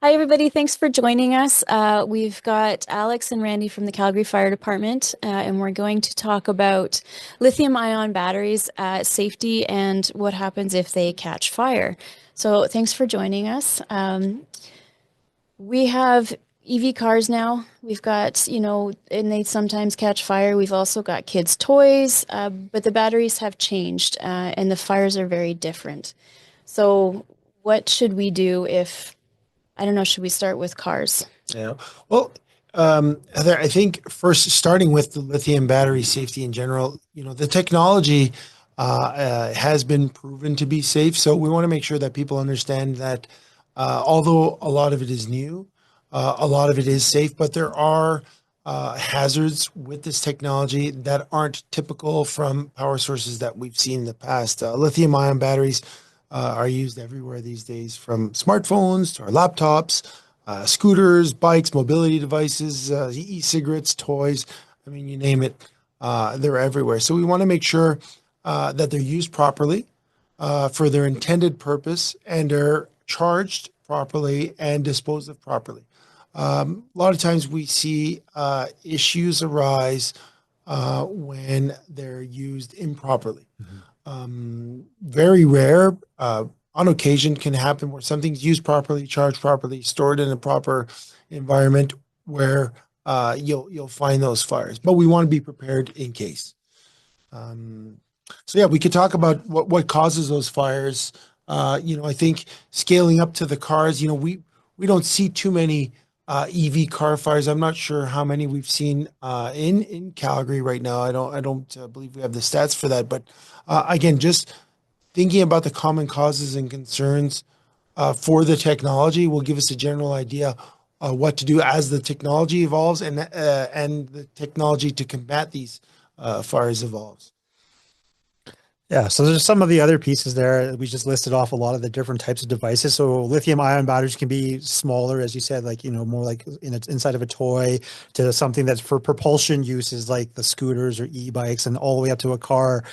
Hi, everybody. Thanks for joining us. We've got Alex and Randy from the Calgary Fire Department, and we're going to talk about lithium-ion batteries, safety, and what happens if they catch fire. So, thanks for joining us. We have EV cars now. We've got, and they sometimes catch fire. We've also got kids' toys, but the batteries have changed, and the fires are very different. So, what should we do if I don't know, should we start with cars? Yeah. Well, Heather, I think first starting with the lithium battery safety in general, the technology has been proven to be safe. So we want to make sure that people understand that although a lot of it is new, a lot of it is safe, but there are hazards with this technology that aren't typical from power sources that we've seen in the past. Lithium-ion batteries are used everywhere these days, from smartphones to our laptops, scooters, bikes, mobility devices, e-cigarettes, toys. I mean, you name it, they're everywhere. So we want to make sure that they're used properly for their intended purpose and are charged properly and disposed of properly. A lot of times we see issues arise when they're used improperly. Very rare. On occasion can happen where something's used properly, charged properly, stored in a proper environment where you'll find those fires. But we want to be prepared in case. Um, so yeah, we could talk about what causes those fires. I think scaling up to the cars. We don't see too many EV car fires. I'm not sure how many we've seen in Calgary right now. I don't believe we have the stats for that. But again, just thinking about the common causes and concerns for the technology will give us a general idea what to do as the technology evolves and the technology to combat these fires evolves. Yeah, so there's some of the other pieces there. We just listed off a lot of the different types of devices. So lithium-ion batteries can be smaller, as you said, like, more like inside of a toy, to something that's for propulsion uses like the scooters or e-bikes, and all the way up to a car.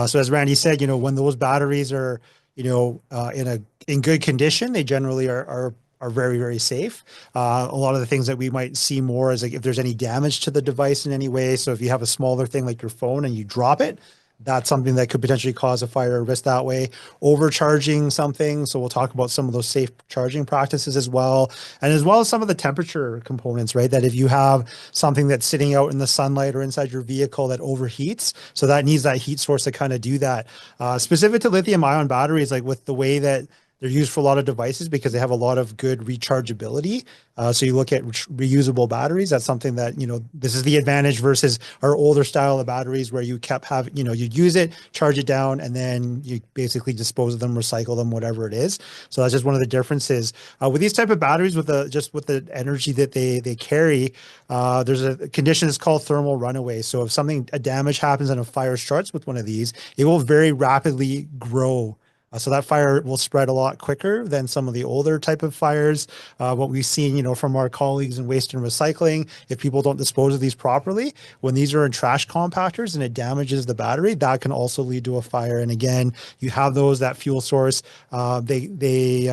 So as Randy said, when those batteries are, in good condition, they generally are very, very safe. A lot of the things that we might see more is like if there's any damage to the device in any way. So if you have a smaller thing like your phone and you drop it, that's something that could potentially cause a fire or risk that way. Overcharging something. So we'll talk about some of those safe charging practices as well. And as well as some of the temperature components, right? That if you have something that's sitting out in the sunlight or inside your vehicle that overheats, so that needs that heat source to kind of do that. Specific to lithium ion batteries, like with the way that they're used for a lot of devices because they have a lot of good rechargeability. So you look at reusable batteries. That's something that, this is the advantage versus our older style of batteries where you kept having, you'd use it, charge it down, and then you basically dispose of them, recycle them, whatever it is. So that's just one of the differences. With these type of batteries, with the energy that they carry, there's a condition that's called thermal runaway. So if a damage happens and a fire starts with one of these, it will very rapidly grow. So that fire will spread a lot quicker than some of the older type of fires. What we've seen, from our colleagues in waste and recycling, if people don't dispose of these properly, when these are in trash compactors and it damages the battery, that can also lead to a fire. And again, you have that fuel source. When they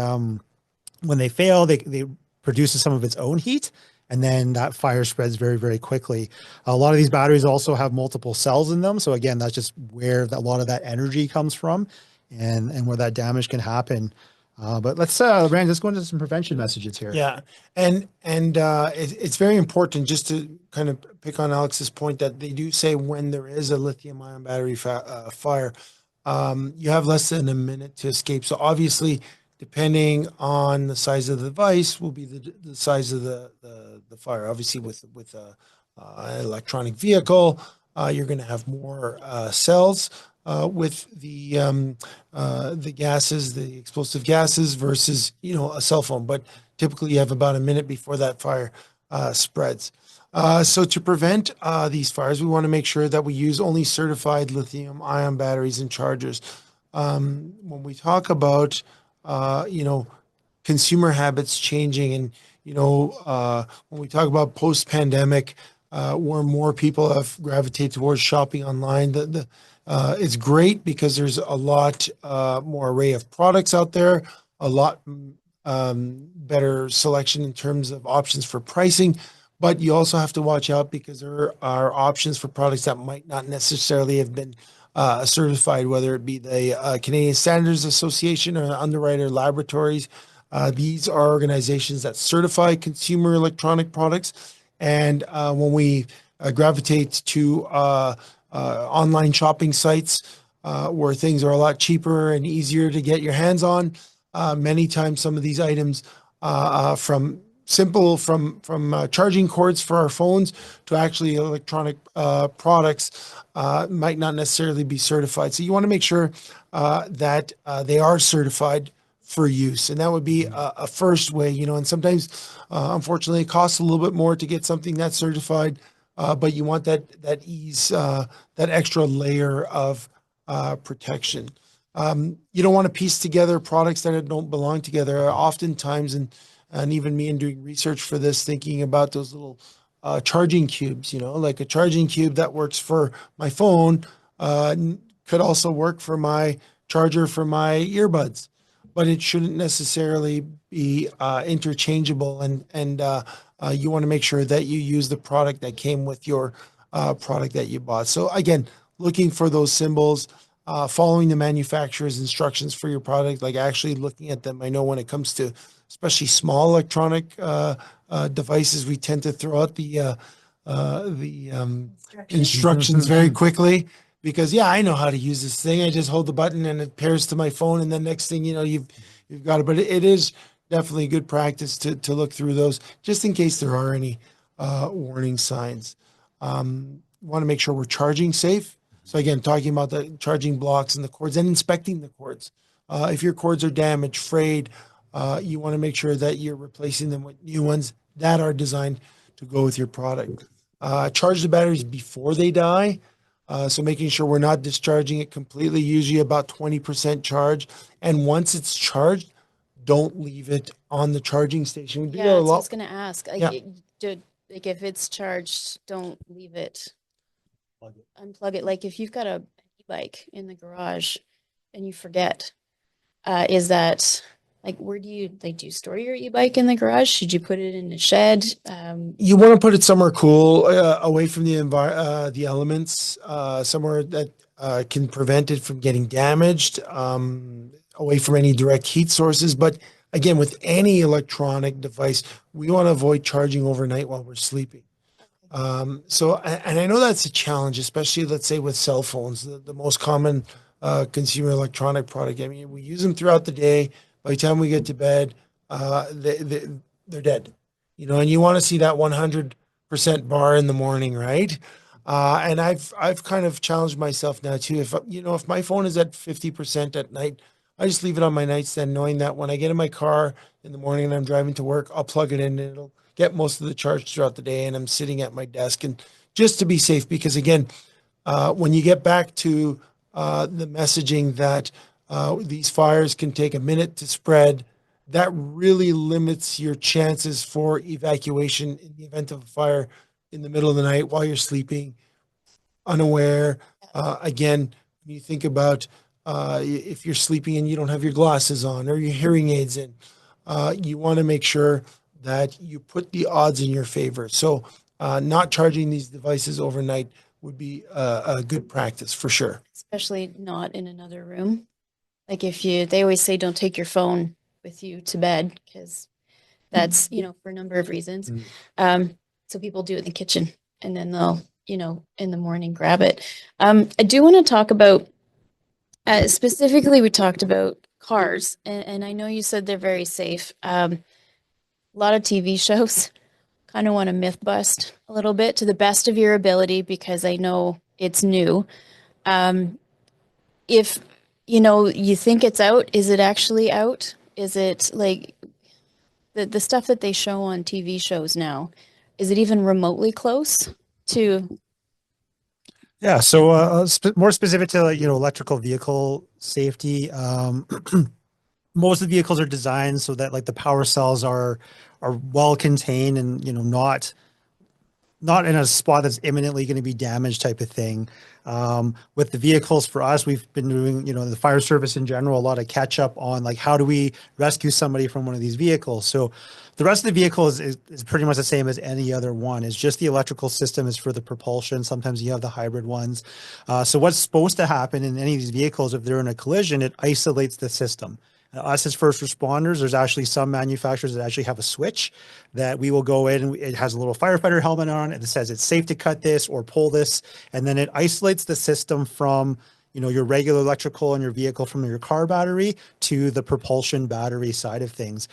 fail, they produces some of its own heat. And then that fire spreads very, very quickly. A lot of these batteries also have multiple cells in them. So again, that's just where a lot of that energy comes from, and where that damage can happen. But Randy, let's go into some prevention messages here. Yeah, and it's very important just to kind of pick on Alex's point that they do say when there is a lithium-ion battery fire, you have less than a minute to escape. So obviously, depending on the size of the device, will be the size of the fire. Obviously, with an electronic vehicle, you're going to have more cells. With the gases, the explosive gases versus a cell phone, but typically you have about a minute before that fire spreads. So to prevent these fires, we want to make sure that we use only certified lithium-ion batteries and chargers. When we talk about consumer habits changing, and when we talk about post-pandemic, where more people have gravitated towards shopping online, it's great because there's a lot more array of products out there, a lot better selection in terms of options for pricing. But you also have to watch out because there are options for products that might not necessarily have been certified, whether it be the Canadian Standards Association or Underwriter Laboratories. These are organizations that certify consumer electronic products. And when we gravitate to online shopping sites where things are a lot cheaper and easier to get your hands on, many times some of these items from charging cords for our phones to actually electronic products might not necessarily be certified. So you want to make sure that they are certified for use. And that would be a first way, and sometimes, unfortunately, it costs a little bit more to get something that's certified, but you want that ease, that extra layer of protection. You don't want to piece together products that don't belong together. Oftentimes, and even me in doing research for this, thinking about those little charging cubes, like a charging cube that works for my phone could also work for my charger for my earbuds, but it shouldn't necessarily be interchangeable. And you want to make sure that you use the product that came with your product that you bought. So again, looking for those symbols, following the manufacturer's instructions for your product, like actually looking at them. I know when it comes to especially small electronic devices, we tend to throw out the instructions very quickly because, I know how to use this thing. I just hold the button and it pairs to my phone, and then next thing you know, you've got it. But it is definitely good practice to look through those just in case there are any warning signs. Want to make sure we're charging safe. So again, talking about the charging blocks and the cords and inspecting the cords. If your cords are damaged, frayed, you want to make sure that you're replacing them with new ones that are designed to go with your product. Charge the batteries before they die. So making sure we're not discharging it completely, usually about 20% charge. And once it's charged, don't leave it on the charging station. We do that a Yeah, so I lot. was going to ask, Yeah. like if it's charged, don't leave it. Unplug it. Like if you've got a e-bike in the garage and you forget, is that like where do you store your e-bike in the garage? Should you put it in a shed? You want to put it somewhere cool, away from the the elements, somewhere that can prevent it from getting damaged, away from any direct heat sources. But again, with any electronic device, we want to avoid charging overnight while we're sleeping. And I know that's a challenge, especially let's say with cell phones, the most common consumer electronic product. I mean, we use them throughout the day. By the time we get to bed, they're dead, and you want to see that 100% bar in the morning, right? And I've kind of challenged myself now too. If my phone is at 50% at night, I just leave it on my nightstand, knowing that when I get in my car in the morning and I'm driving to work, I'll plug it in and it'll get most of the charge throughout the day. And I'm sitting at my desk, and just to be safe, because again, when you get back to the messaging that these fires can take a minute to spread, that really limits your chances for evacuation in the event of a fire in the middle of the night while you're sleeping, unaware. Again, when you think about if you're sleeping and you don't have your glasses on or your hearing aids in, you want to make sure that you put the odds in your favor. So not charging these devices overnight would be a good practice for sure. Especially not in another room. Like they always say don't take your phone with you to bed because that's, for a number of reasons. So people do it in the kitchen and then they'll, in the morning grab it. I do want to talk about, specifically we talked about cars and I know you said they're very safe. A lot of TV shows kind of want to myth bust a little bit to the best of your ability because I know it's new. If you think it's out, is it actually out? Is it like the stuff that they show on TV shows now? Is it even remotely close to? Yeah. So more specific to electrical vehicle safety. Most of the vehicles are designed so that like the power cells are well contained and not not in a spot that's imminently going to be damaged type of thing. With the vehicles for us, we've been doing, the fire service in general, a lot of catch up on like, how do we rescue somebody from one of these vehicles? So the rest of the vehicle is pretty much the same as any other one. It's just the electrical system is for the propulsion. Sometimes you have the hybrid ones. So what's supposed to happen in any of these vehicles, if they're in a collision, it isolates the system. Us as first responders, there's actually some manufacturers that actually have a switch that we will go in and it has a little firefighter helmet on and it says it's safe to cut this or pull this. And then it isolates the system from, your regular electrical in your vehicle from your car battery to the propulsion battery side of things.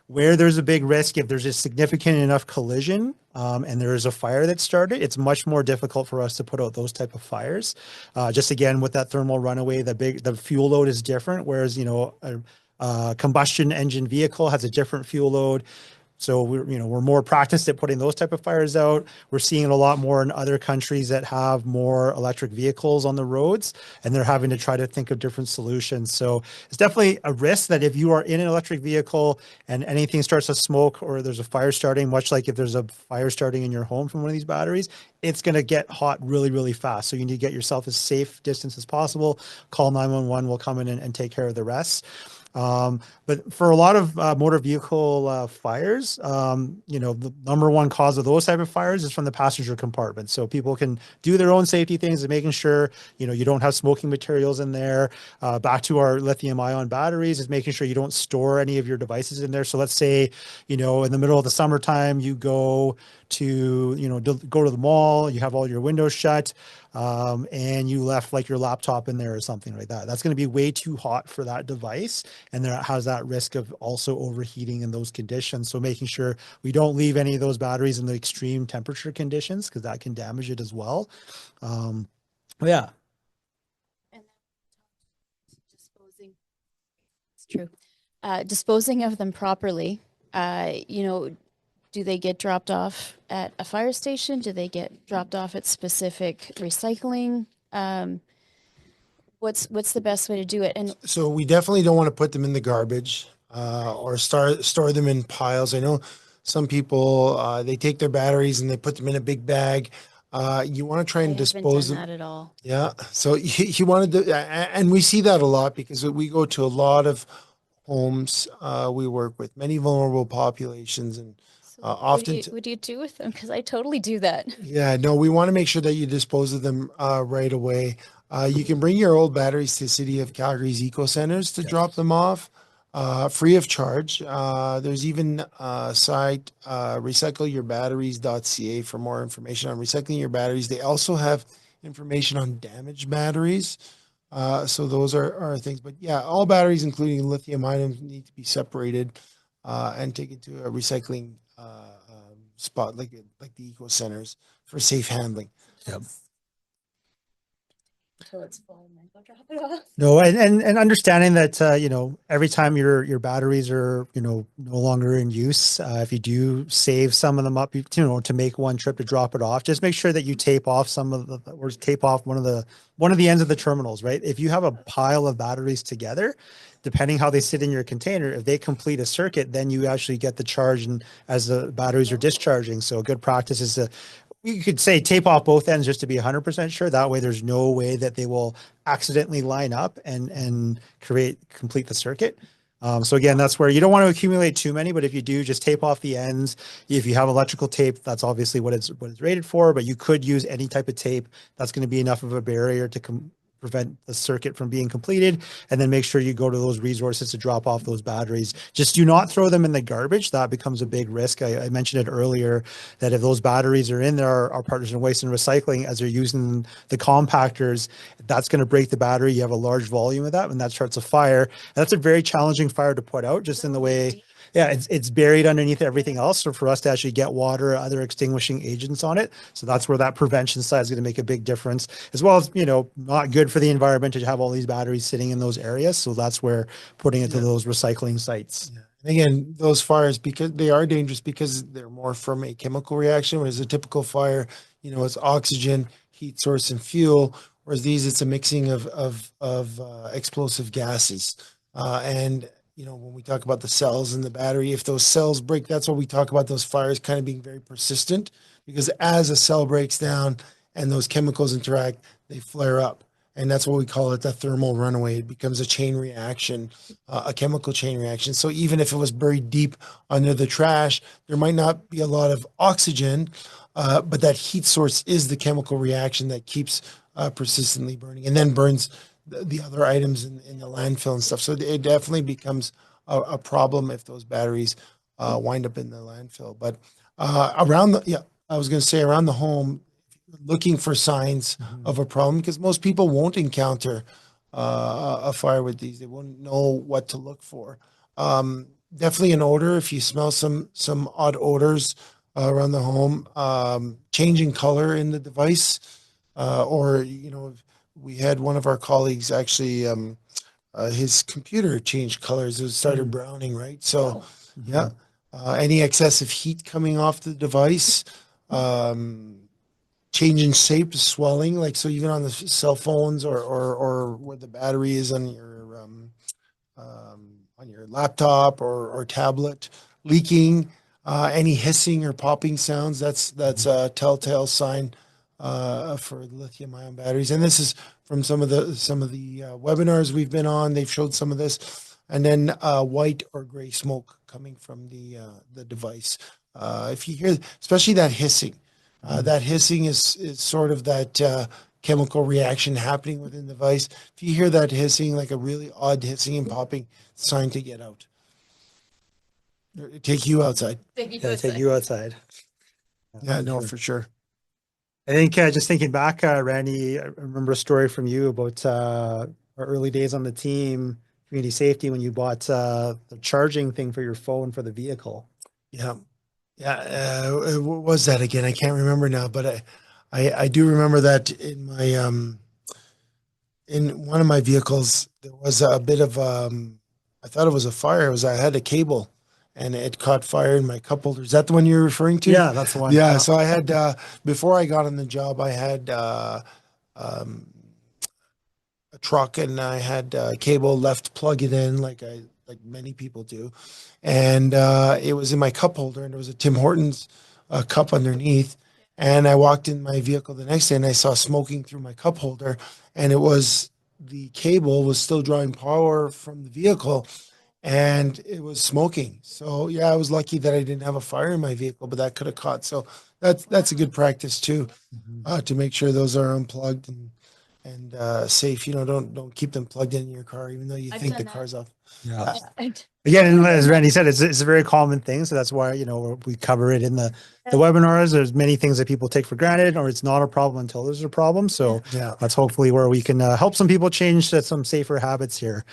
Where there's a big risk, if there's a significant enough collision and there is a fire that started, it's much more difficult for us to put out those type of fires. Just again, with that thermal runaway, the fuel load is different, whereas, a combustion engine vehicle has a different fuel load. So we're more practiced at putting those type of fires out. We're seeing it a lot more in other countries that have more electric vehicles on the roads, and they're having to try to think of different solutions. So it's definitely a risk that if you are in an electric vehicle and anything starts to smoke or there's a fire starting, much like if there's a fire starting in your home from one of these batteries, it's going to get hot really, really fast. So you need to get yourself as safe distance as possible. Call 911, will come in and take care of the rest. But for a lot of motor vehicle fires, the number one cause of those type of fires is from the passenger compartment. So people can do their own safety things and making sure, you don't have smoking materials in there. Back to our lithium-ion batteries is making sure you don't store any of your devices in there. So let's say, in the middle of the summertime, you go to the mall, you have all your windows shut, and you left like your laptop in there or something like that. That's going to be way too hot for that device, and there has that risk of also overheating in those conditions. So making sure we don't leave any of those batteries in the extreme temperature conditions, because that can damage it as well. Yeah. And disposing, it's true. Disposing of them properly, do they get dropped off at a fire station? Do they get dropped off at specific recycling? What's the best way to do it? And So we definitely don't want to put them in the garbage or store them in piles. I know some people they take their batteries and they put them in a big bag. You want to try and dispose them. that at all. Yeah. So you wanted to, and we see that a lot because we go to a lot of homes. We work with many vulnerable populations, and often. What do you do with them? Because I totally do that. Yeah, no, we want to make sure that you dispose of them right away. You can bring your old batteries to City of Calgary's eco centers to drop them off free of charge. There's even a site, recycleyourbatteries.ca, for more information on recycling your batteries. They also have information on damaged batteries. So those are things. But yeah, all batteries, including lithium ion, need to be separated and taken to a recycling spot like the eco centers for safe handling. Yep. Until it's full and then go drop it off. No, and understanding that every time your batteries are no longer in use, if you do save some of them up, to make one trip to drop it off, just make sure that you tape off tape off one of the ends of the terminals, right? If you have a pile of batteries together, depending how they sit in your container, if they complete a circuit, then you actually get the charge and as the batteries are discharging. So a good practice is you could say tape off both ends just to be 100% sure. That way there's no way that they will accidentally line up and complete the circuit. So again, that's where you don't want to accumulate too many, but if you do, just tape off the ends. If you have electrical tape, that's obviously what it's rated for, but you could use any type of tape. That's going to be enough of a barrier to prevent the circuit from being completed, and then make sure you go to those resources to drop off those batteries. Just do not throw them in the garbage. That becomes a big risk. I mentioned it earlier that if those batteries are in there, our partners in waste and recycling, as they're using the compactors, that's going to break the battery. You have a large volume of that, and that starts a fire. And that's a very challenging fire to put out, just in the way. Yeah, it's buried underneath everything else. So for us to actually get water or other extinguishing agents on it. So that's where that prevention side is going to make a big difference, as well as, not good for the environment to have all these batteries sitting in those areas. So that's where putting it to those recycling sites. Yeah. And again, those fires, because they are dangerous because they're more from a chemical reaction, whereas a typical fire, it's oxygen, heat source, and fuel. Whereas these, it's a mixing of explosive gases. And when we talk about the cells in the battery, if those cells break, that's what we talk about those fires kind of being very persistent because as a cell breaks down and those chemicals interact, they flare up. And that's what we call it, the thermal runaway. It becomes a chain reaction, a chemical chain reaction. So even if it was buried deep under the trash, there might not be a lot of oxygen, but that heat source is the chemical reaction that keeps persistently burning and then burns the other items in the landfill and stuff. So it definitely becomes a problem if those batteries wind up in the landfill. But I was going to say around the home, looking for signs of a problem, because most people won't encounter a fire with these. They won't know what to look for. Definitely an odor. If you smell some odd odors around the home, changing color in the device, or we had one of our colleagues actually, his computer changed colors. It started browning, right? So, yeah, any excessive heat coming off the device. Change in shape, swelling, like so even on the cell phones or where the battery is on your laptop or tablet, leaking, any hissing or popping sounds. That's a telltale sign for lithium-ion batteries. And this is from some of the webinars we've been on. They've showed some of this, and then white or gray smoke coming from the device. If you hear, especially that hissing. That hissing is sort of that chemical reaction happening within the device. If you hear that hissing, like a really odd hissing and popping, it's time to get out. Take you outside. Take you outside. Yeah, no, for sure. I think just thinking back, Randy, I remember a story from you about our early days on the team, community safety, when you bought the charging thing for your phone for the vehicle. Yeah. Yeah, what was that again? I can't remember now, but I do remember that in my in one of my vehicles there was a bit of I thought it was a fire. I had a cable and it caught fire in my cup holder. Is that the one you're referring to? Yeah, that's the one. Yeah, so I had before I got on the job, I had a truck and I had cable left plug it in like many people do. And it was in my cup holder, and there was a Tim Hortons cup underneath. And I walked in my vehicle the next day, and I saw smoking through my cup holder, and it was the cable was still drawing power from the vehicle, and it was smoking. So yeah, I was lucky that I didn't have a fire in my vehicle, but that could have caught. So that's a good practice too, to make sure those are unplugged and safe. Don't keep them plugged in your car, even though you think the car's off. Yeah. Again, as Randy said, it's a very common thing. So that's why, we cover it in the webinars. There's many things that people take for granted, or it's not a problem until there's a problem. So that's hopefully where we can help some people change to some safer habits here.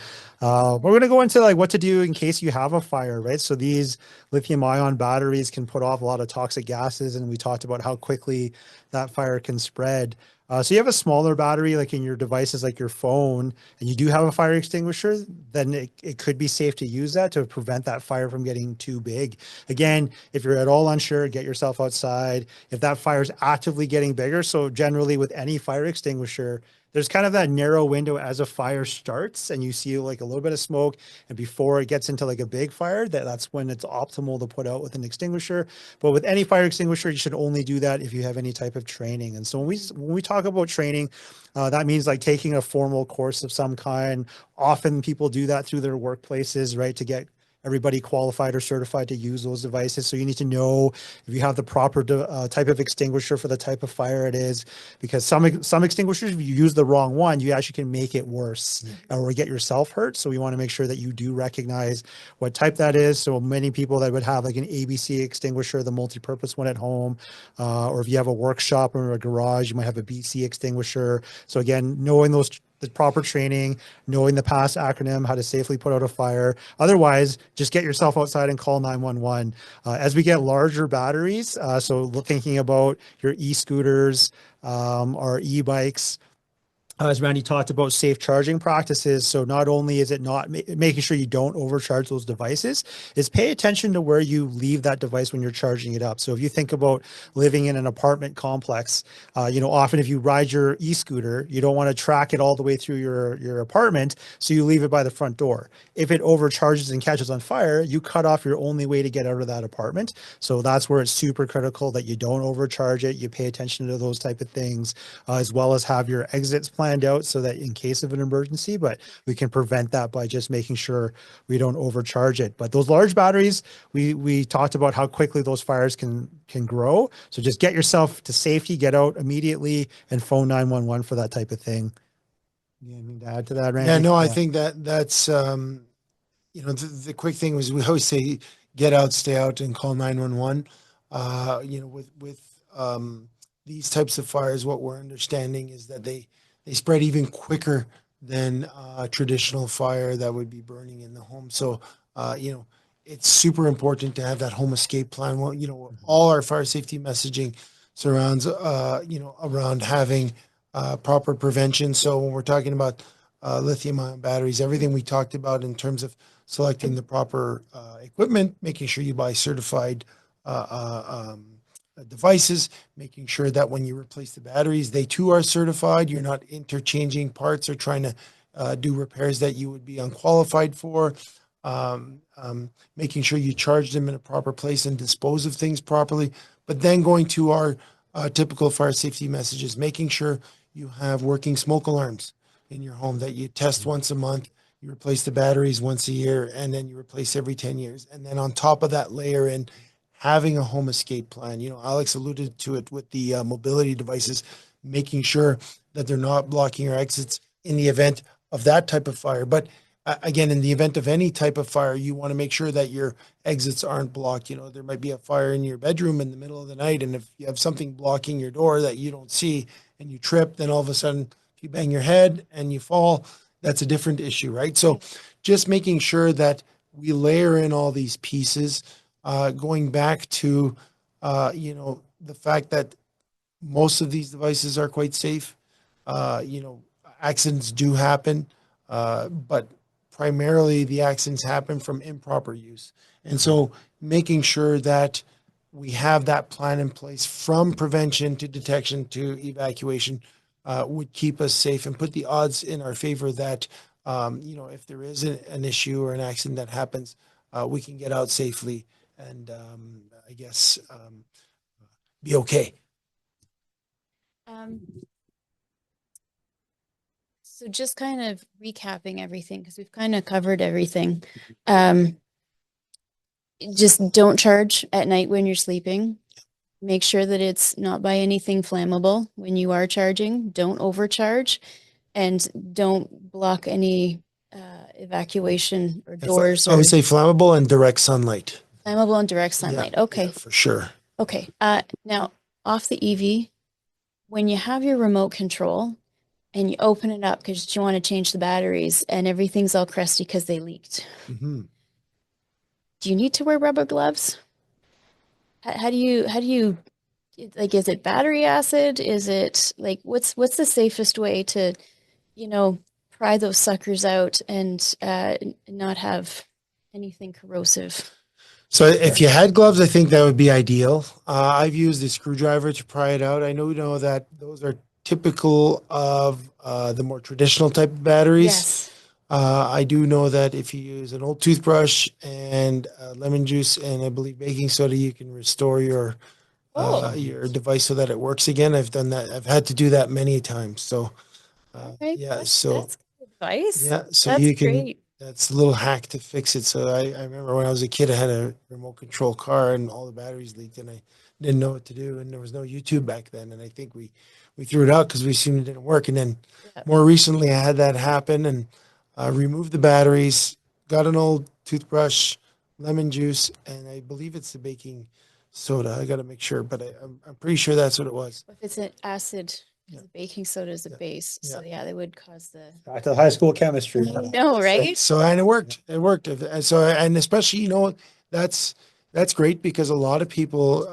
We're going to go into like what to do in case you have a fire, right? So these lithium-ion batteries can put off a lot of toxic gases, and we talked about how quickly that fire can spread. So you have a smaller battery like in your devices, like your phone, and you do have a fire extinguisher, then it could be safe to use that to prevent that fire from getting too big. Again, if you're at all unsure, get yourself outside. If that fire is actively getting bigger, so generally with any fire extinguisher, there's kind of that narrow window as a fire starts and you see like a little bit of smoke, and before it gets into like a big fire, that's when it's optimal to put out with an extinguisher. But with any fire extinguisher, you should only do that if you have any type of training. And so when we talk about training, that means like taking a formal course of some kind. Often people do that through their workplaces, right, to get everybody qualified or certified to use those devices. So you need to know if you have the proper type of extinguisher for the type of fire it is, because some extinguishers, if you use the wrong one, you actually can make it worse or get yourself hurt. So we want to make sure that you do recognize what type that is. So many people that would have like an ABC extinguisher, the multi-purpose one at home, or if you have a workshop or a garage, you might have a BC extinguisher. So again, knowing the proper training, knowing the PASS acronym, how to safely put out a fire. Otherwise, just get yourself outside and call 911. As we get larger batteries, so thinking about your e-scooters or e-bikes, As Randy talked about, safe charging practices. So not only is it not making sure you don't overcharge those devices, is pay attention to where you leave that device when you're charging it up. So if you think about living in an apartment complex, often if you ride your e-scooter, you don't want to track it all the way through your apartment, so you leave it by the front door. If it overcharges and catches on fire, you cut off your only way to get out of that apartment. So that's where it's super critical that you don't overcharge it. You pay attention to those type of things, as well as have your exits planned out so that in case of an emergency, but we can prevent that by just making sure we don't overcharge it. But those large batteries, we talked about how quickly those fires can grow. So just get yourself to safety, get out immediately, and phone 911 for that type of thing. Anything to add to that, Randy? Yeah, no, I think that's the quick thing was we always say get out, stay out, and call 911. With these types of fires, what we're understanding is that they spread even quicker than traditional fire that would be burning in the home. So, it's super important to have that home escape plan. Well, all our fire safety messaging surrounds, around having proper prevention. So when we're talking about lithium-ion batteries, everything we talked about in terms of selecting the proper equipment, making sure you buy certified devices, making sure that when you replace the batteries, they too are certified. You're not interchanging parts or trying to do repairs that you would be unqualified for. Making sure you charge them in a proper place and dispose of things properly. But then going to our typical fire safety messages, making sure you have working smoke alarms in your home, that you test once a month, you replace the batteries once a year, and then you replace every 10 years. And then on top of that, layer in having a home escape plan. Alex alluded to it with the mobility devices, making sure that they're not blocking your exits in the event of that type of fire. But again, in the event of any type of fire, you want to make sure that your exits aren't blocked. There might be a fire in your bedroom in the middle of the night, and if you have something blocking your door that you don't see and you trip, then all of a sudden you bang your head and you fall. That's a different issue, right? So just making sure that we layer in all these pieces, going back to, the fact that most of these devices are quite safe. Accidents do happen, but primarily the accidents happen from improper use. And so making sure that we have that plan in place from prevention to detection to evacuation would keep us safe and put the odds in our favor that, if there is an issue or an accident that happens, we can get out safely and I guess be okay. So just kind of recapping everything, because we've kind of covered everything. Just don't charge at night when you're sleeping. Make sure that it's not by anything flammable when you are charging. Don't overcharge, and don't block any evacuation or doors. I would say flammable and direct sunlight. Flammable and direct sunlight. Yeah, okay. Yeah, for sure. Okay. Now off the EV, when you have your remote control and you open it up because you want to change the batteries and everything's all crusty because they leaked. Mm-hmm. Do you need to wear rubber gloves? How do you like, is it battery acid? Is it like, what's the safest way to, pry those suckers out and not have anything corrosive? So if you had gloves, I think that would be ideal. I've used a screwdriver to pry it out. I know that those are typical of the more traditional type of batteries. Yes. I do know that if you use an old toothbrush and lemon juice and I believe baking soda, you can restore your device so that it works again. I've done that. I've had to do that many times. So Okay. yeah, That's good advice. yeah, so That's you can. great. That's a little hack to fix it. So I remember when I was a kid, I had a remote control car and all the batteries leaked and I didn't know what to do. And there was no YouTube back then. And I think we threw it out because we assumed it didn't work. And then more recently I had that happen and removed the batteries, got an old toothbrush, lemon juice, and I believe it's the baking soda. I got to make sure, but I'm pretty sure that's what it was. If it's an acid, the baking soda is a base. So they would cause the. Back to the high school chemistry. No, right? So and it worked. It worked. So and especially that's great because a lot of people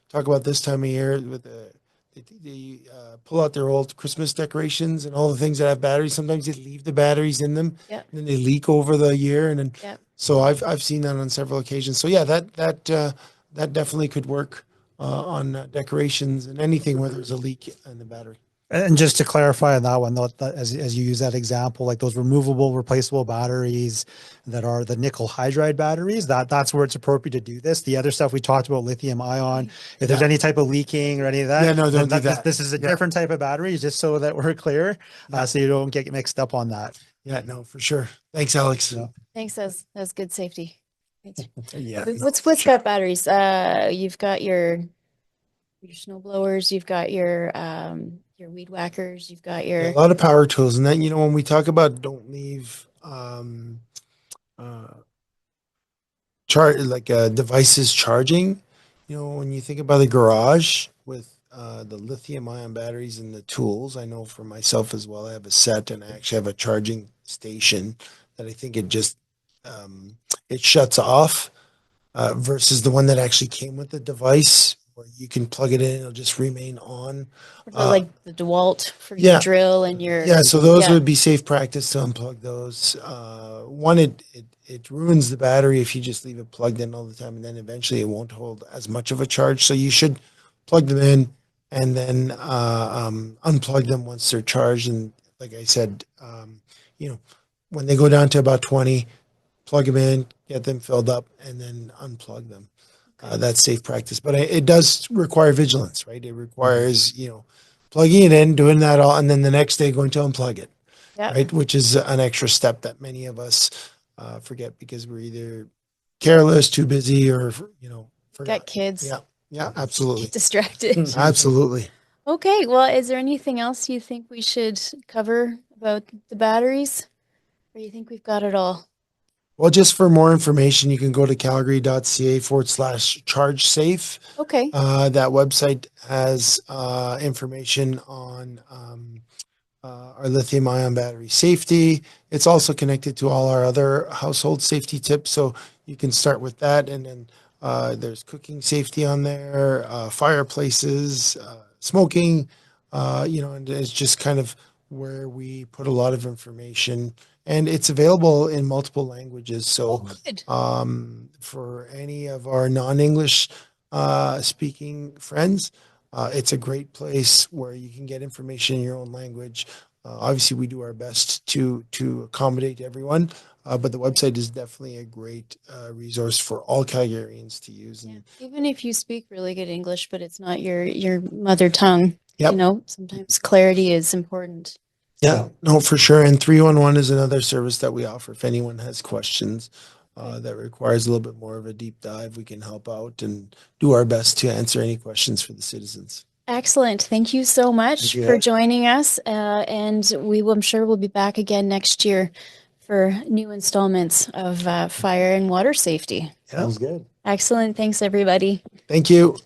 talk about this time of year with the they pull out their old Christmas decorations and all the things that have batteries. Sometimes they leave the batteries in them, Yep. and then they leak over the year. And then, Yep. so I've seen that on several occasions. So yeah, that definitely could work on decorations and anything where there's a leak in the battery. And just to clarify on that one, though, as you use that example, like those removable, replaceable batteries that are the nickel hydride batteries, that's where it's appropriate to do this. The other stuff we talked about, lithium ion, if there's any type of leaking or any of that, Yeah, no, don't do that. This is a different type of battery, just so that we're clear, so you don't get mixed up on that. Yeah, no, for sure. Thanks, Alex. Yeah. Thanks. That's good safety. Yeah. What's got batteries? You've got your snow blowers, you've got your weed whackers, you've got Yeah, your a lot of power tools. And then, when we talk about don't leave devices charging, when you think about the garage with the lithium ion batteries and the tools, I know for myself as well, I have a set and I actually have a charging station that I think it just it shuts off versus the one that actually came with the device where you can plug it in, it'll just remain on. like the DeWalt for yeah. your drill and your Yeah, so those would be safe practice to unplug those. One, it ruins the battery if you just leave it plugged in all the time, and then eventually it won't hold as much of a charge. So you should plug them in and then unplug them once they're charged. And like I said, when they go down to about 20, plug them in, get them filled up, and then unplug them. That's safe practice, but it does require vigilance, right? It requires, plugging it in, doing that all, and then the next day going to unplug it, right? Which is an extra step that many of us forget because we're either careless, too busy, or, forgot. Got kids. Yeah, absolutely. Distracted. Absolutely. Okay, well, is there anything else you think we should cover about the batteries? Or you think we've got it all? Well, just for more information, you can go to calgary.ca/charge safe. Okay. That website has information on our lithium ion battery safety. It's also connected to all our other household safety tips. So you can start with that. And then there's cooking safety on there, fireplaces, smoking, and it's just kind of where we put a lot of information. And it's available in multiple languages. So for any of our non-English speaking friends, it's a great place where you can get information in your own language. Obviously, we do our best to accommodate everyone, but the website is definitely a great resource for all Calgarians to use. And even if you speak really good English, but it's not your mother tongue, Yep. Sometimes clarity is important. Yeah, no, for sure. And 311 is another service that we offer. If anyone has questions that requires a little bit more of a deep dive, we can help out and do our best to answer any questions for the citizens. Excellent. Thank you so much for joining us. And I'm sure we'll be back again next year for new installments of fire and water safety. Sounds good. Excellent. Thanks, everybody. Thank you.